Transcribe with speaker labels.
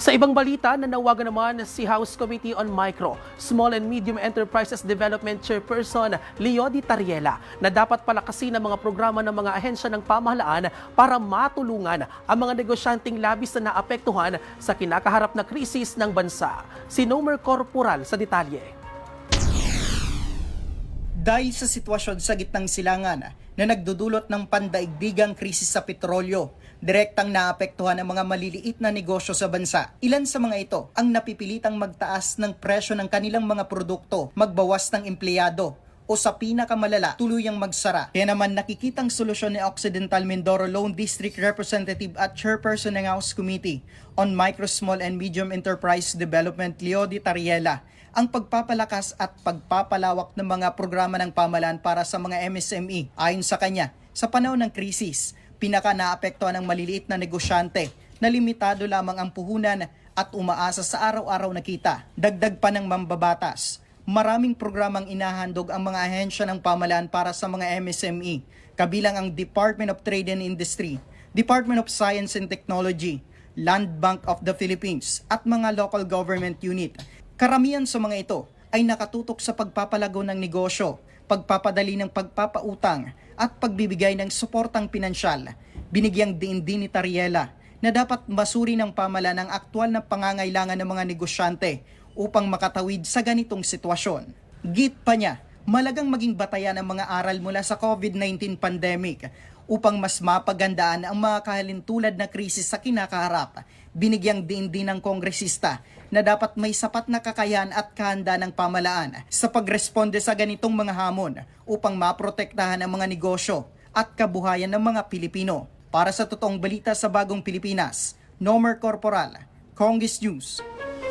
Speaker 1: Sa ibang balita, nanawagan naman si House Committee on Micro, Small and Medium Enterprises Development Chairperson Leody Tariela na dapat palakasin ang mga programa ng mga ahensya ng pamahalaan para matulungan ang mga negosyanteng labis na naapektuhan sa kinakaharap na krisis ng bansa. Si Nomer Corporal sa detalye.
Speaker 2: Dahil sa sitwasyon sa gitnang silangan na nagdudulot ng pandaigdigang krisis sa petrolyo, direktang naapektuhan ang mga maliliit na negosyo sa bansa. Ilan sa mga ito ang napipilitang magtaas ng presyo ng kanilang mga produkto, magbawas ng empleyado, o sa pinakamalala, tuluyang magsara. Kaya naman nakikitang solusyon ni Occidental Mindoro Lone District Representative at Chairperson ng House Committee on Micro, Small and Medium Enterprise Development Leody Tariela ang pagpapalakas at pagpapalawak ng mga programa ng pamahalaan para sa mga MSME. Ayon sa kanya, sa panahon ng krisis, pinaka-naapektuhan ng maliliit na negosyante na limitado lamang ang puhunan at umaasa sa araw-araw na kita. Dagdag pa ng mambabatas, maraming programang inahandog ang mga ahensya ng pamahalaan para sa mga MSME, kabilang ang Department of Trade and Industry, Department of Science and Technology, Land Bank of the Philippines at mga local government unit. Karamihan sa mga ito ay nakatutok sa pagpapalago ng negosyo, pagpapadali ng pagpapautang at pagbibigay ng suportang pinansyal. Binigyang diin din ni Tariela na dapat masuri ng pamahalaan ang aktwal na pangangailangan ng mga negosyante upang makatawid sa ganitong sitwasyon. Git pa niya, malagang maging batayan ang mga aral mula sa COVID-19 pandemic upang mas mapagandaan ang mga kahalintulad na krisis sa kinakaharap. Binigyang diin din ng kongresista na dapat may sapat na kakayahan at kahanda ng pamahalaan sa pagresponde sa ganitong mga hamon upang maprotektahan ang mga negosyo at kabuhayan ng mga Pilipino. Para sa totoong balita sa Bagong Pilipinas, Nomer Corporal, Congress News.